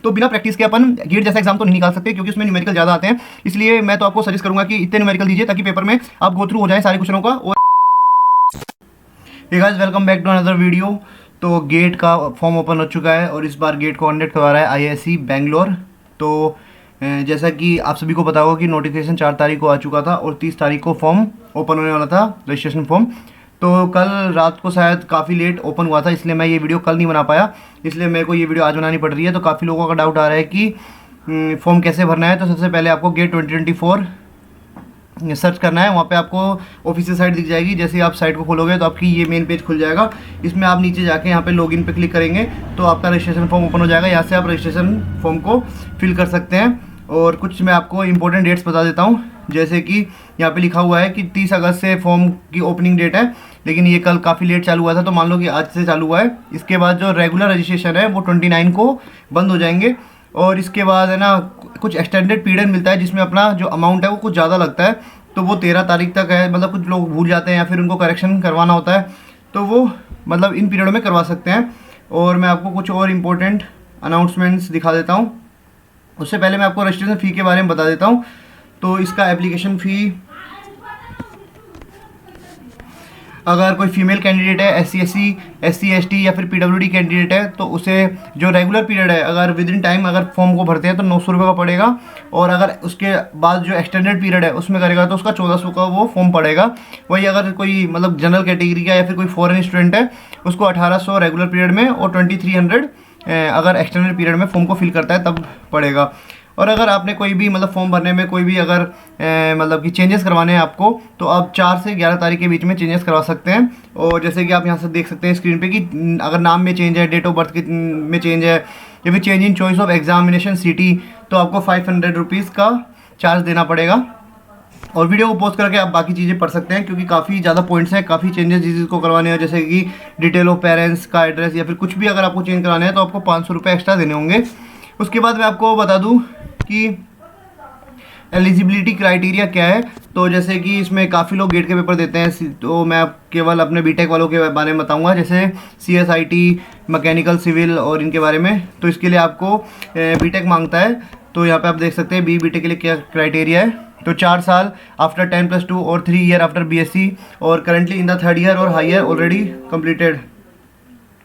तो बिना प्रैक्टिस के अपन गेट जैसा एग्जाम तो नहीं निकाल सकते, क्योंकि उसमें न्यूमेरिकल ज़्यादा आते हैं। इसलिए मैं तो आपको सजेस्ट करूँगा कि इतने न्यूमेरिकल दीजिए ताकि पेपर में आप गो थ्रू हो जाए सारे क्वेश्चनों का। और hey guys, welcome back to another video. तो गेट का फॉर्म ओपन हो चुका है और इस बार गेट को कंडक्ट करवा रहा है आईआईएससी बैंगलोर। तो जैसा कि आप सभी को पता होगा कि नोटिफिकेशन 4 तारीख को आ चुका था और 30 तारीख को फॉर्म ओपन होने वाला था, रजिस्ट्रेशन फॉर्म। तो कल रात को शायद काफ़ी लेट ओपन हुआ था, इसलिए मैं ये वीडियो कल नहीं बना पाया, इसलिए मेरे को ये वीडियो आज बनानी पड़ रही है। तो काफ़ी लोगों का डाउट आ रहा है कि फॉर्म कैसे भरना है। तो सबसे पहले आपको गेट 2024 सर्च करना है, वहाँ पे आपको ऑफिशियल साइट दिख जाएगी। जैसे आप साइट को खोलोगे तो आपकी ये मेन पेज खुल जाएगा। इसमें आप नीचे जाके यहाँ पे लॉगिन पे क्लिक करेंगे तो आपका रजिस्ट्रेशन फॉर्म ओपन हो जाएगा। यहाँ से आप रजिस्ट्रेशन फॉर्म को फिल कर सकते हैं। और कुछ मैं आपको इंपॉर्टेंट डेट्स बता देता हूँ, जैसे कि यहाँ पे लिखा हुआ है कि 30 अगस्त से फॉर्म की ओपनिंग डेट है, लेकिन ये कल काफ़ी लेट चालू हुआ था, तो मान लो कि आज से चालू हुआ है। इसके बाद जो रेगुलर रजिस्ट्रेशन है वो 29 को बंद हो जाएंगे। और इसके बाद है ना कुछ एक्सटेंडेड पीरियड मिलता है, जिसमें अपना जो अमाउंट है वो कुछ ज़्यादा लगता है, तो वो 13 तारीख तक है। मतलब कुछ लोग भूल जाते हैं या फिर उनको करेक्शन करवाना होता है, तो वो मतलब इन पीरियड में करवा सकते हैं। और मैं आपको कुछ और इम्पोर्टेंट अनाउंसमेंट्स दिखा देता हूँ। उससे पहले मैं आपको रजिस्ट्रेशन फ़ी के बारे में बता देता हूँ। तो इसका एप्लीकेशन फ़ी, अगर कोई फीमेल कैंडिडेट है, SC/SC, SC/ST या फिर PWD कैंडिडेट है, तो उसे जो रेगुलर पीरियड है अगर विद इन टाइम अगर फॉर्म को भरते हैं तो 900 रुपये का पड़ेगा। और अगर उसके बाद जो एक्सटेंडेड पीरियड है उसमें करेगा तो उसका 1400 का वो फॉर्म पड़ेगा। वही अगर कोई मतलब जनरल कैटेगरी का या फिर कोई फॉरेन स्टूडेंट है उसको 1800 रेगुलर पीरियड में और 2300 अगर एक्सटेंडेड पीरियड में फॉर्म को फिल करता है तब पड़ेगा। और अगर आपने कोई भी मतलब फॉर्म भरने में कोई भी अगर मतलब कि चेंजेस करवाने हैं आपको, तो आप 4 से 11 तारीख के बीच में चेंजेस करवा सकते हैं। और जैसे कि आप यहाँ से देख सकते हैं स्क्रीन पे कि अगर नाम में चेंज है, डेट ऑफ बर्थ में चेंज है, या फिर change in choice of examination city, तो आपको 500 रुपीज़ का चार्ज देना पड़ेगा। और वीडियो को पोस्ट करके आप बाकी चीज़ें पढ़ सकते हैं, क्योंकि काफ़ी ज़्यादा पॉइंट्स हैं, काफ़ी चेंजेस जिसको करवाने हैं, जैसे कि डिटेल ऑफ पेरेंट्स का एड्रेस या फिर कुछ भी अगर आपको चेंज कराने हैं तो आपको 500 रुपये एक्स्ट्रा देने होंगे। उसके बाद मैं आपको बता दूँ कि एलिजिबिलिटी क्राइटेरिया क्या है। तो जैसे कि इसमें काफ़ी लोग गेट के पेपर देते हैं, तो मैं केवल अपने बीटेक वालों के बारे में बताऊंगा, जैसे CSIT, मैकेनिकल, सिविल और इनके बारे में। तो इसके लिए आपको बीटेक मांगता है। तो यहाँ पे आप देख सकते हैं बीटेक के लिए क्या क्राइटेरिया है। तो 4 साल आफ्टर 10+2 और 3 ईयर आफ्टर BSc और currently in the 3rd year और हायर ऑलरेडी कम्प्लीटेड।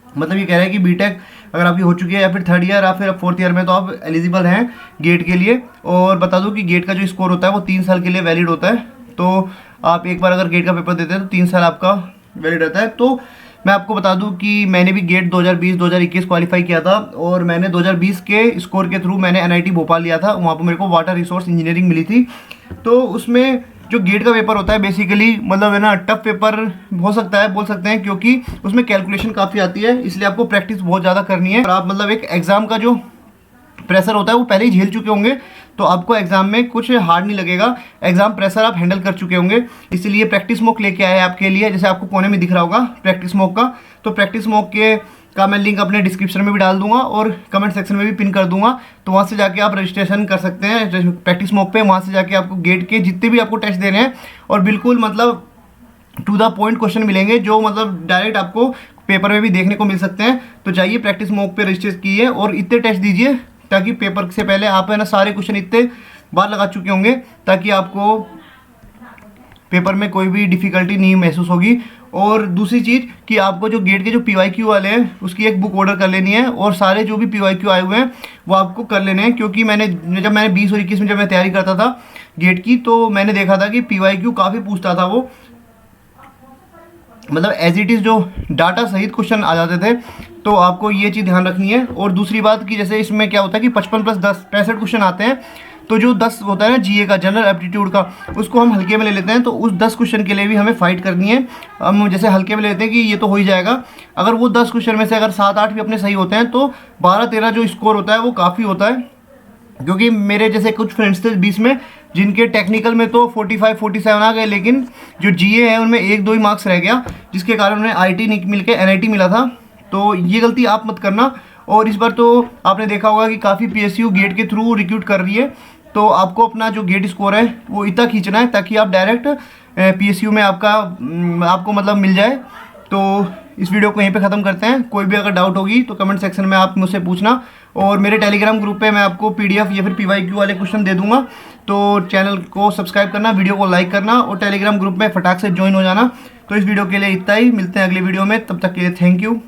मतलब ये कह रहा है कि बीटेक अगर आपकी हो चुकी है या फिर 3rd ईयर या फिर 4th ईयर में, तो आप एलिजिबल हैं गेट के लिए। और बता दूं कि गेट का जो स्कोर होता है वो 3 साल के लिए वैलिड होता है। तो आप एक बार अगर गेट का पेपर देते हैं तो 3 साल आपका वैलिड रहता है। तो मैं आपको बता दूं कि मैंने भी गेट 2020-2021 क्वालिफाई किया था, और मैंने 2020 के स्कोर के थ्रू मैंने NIT भोपाल लिया था। वहाँ पर मेरे को वाटर रिसोर्स इंजीनियरिंग मिली थी। तो उसमें जो गेट का पेपर होता है बेसिकली मतलब है ना टफ पेपर हो सकता है, बोल सकते हैं, क्योंकि उसमें कैलकुलेशन काफ़ी आती है, इसलिए आपको प्रैक्टिस बहुत ज़्यादा करनी है। और आप मतलब एक एग्ज़ाम का जो प्रेशर होता है वो पहले ही झेल चुके होंगे, तो आपको एग्जाम में कुछ हार्ड नहीं लगेगा। एग्जाम प्रेशर आप हैंडल कर चुके होंगे, इसीलिए प्रैक्टिस मॉक लेके आए आपके लिए। जैसे आपको कोने में दिख रहा होगा प्रैक्टिस मॉक का, तो प्रैक्टिस मॉक का मैं लिंक अपने डिस्क्रिप्शन में भी डाल दूंगा और कमेंट सेक्शन में भी पिन कर दूंगा। तो वहाँ से जाके आप रजिस्ट्रेशन कर सकते हैं प्रैक्टिस मॉक पे। वहाँ से जाके आपको गेट के जितने भी आपको टेस्ट देने हैं और बिल्कुल मतलब टू द पॉइंट क्वेश्चन मिलेंगे, जो मतलब डायरेक्ट आपको पेपर में भी देखने को मिल सकते हैं। तो जाइए प्रैक्टिस मॉक पे रजिस्टर कीजिए और इतने टेस्ट दीजिए ताकि पेपर से पहले आप है ना सारे क्वेश्चन इतने बार लगा चुके होंगे, ताकि आपको पेपर में कोई भी डिफ़िकल्टी नहीं महसूस होगी। और दूसरी चीज़ कि आपको जो गेट के जो PYQ वाले हैं उसकी एक बुक ऑर्डर कर लेनी है, और सारे जो भी PYQ आए हुए हैं वो आपको कर लेने हैं। क्योंकि जब मैंने 20 और 21 में जब मैं तैयारी करता था गेट की, तो मैंने देखा था कि PYQ काफ़ी पूछता था वो, मतलब एज इट इज़ जो डाटा सहित क्वेश्चन आ जाते थे। तो आपको ये चीज़ ध्यान रखनी है। और दूसरी बात कि जैसे इसमें क्या होता है कि 55+10 65 क्वेश्चन आते हैं, तो जो 10 होता है ना GA का, जनरल एप्टीट्यूड का, उसको हम हल्के में ले लेते हैं। तो उस 10 क्वेश्चन के लिए भी हमें फाइट करनी है। हम जैसे हल्के में लेते हैं कि ये तो हो ही जाएगा, अगर वो 10 क्वेश्चन में से अगर 7-8 भी अपने सही होते हैं तो 12-13 जो स्कोर होता है वो काफ़ी होता है। क्योंकि मेरे जैसे कुछ फ्रेंड्स थे 20 में, जिनके टेक्निकल में तो 45-47 आ गए, लेकिन जो GA है उनमें 1-2 ही मार्क्स रह गया, जिसके कारण उन्हें IT मिल के NIT मिला था। तो ये गलती आप मत करना। और इस बार तो आपने देखा होगा कि काफ़ी PSU गेट के थ्रू रिक्रूट कर रही है, तो आपको अपना जो गेट स्कोर है वो इतना खींचना है ताकि आप डायरेक्ट PSU में आपको मतलब मिल जाए। तो इस वीडियो को यहीं पे ख़त्म करते हैं। कोई भी अगर डाउट होगी तो कमेंट सेक्शन में आप मुझसे पूछना, और मेरे टेलीग्राम ग्रुप पे मैं आपको PDF या फिर PYQ वाले क्वेश्चन दे दूंगा। तो चैनल को सब्सक्राइब करना, वीडियो को लाइक करना और टेलीग्राम ग्रुप में फटाक से ज्वाइन हो जाना। तो इस वीडियो के लिए इतना ही, मिलते हैं अगली वीडियो में, तब तक के लिए थैंक यू।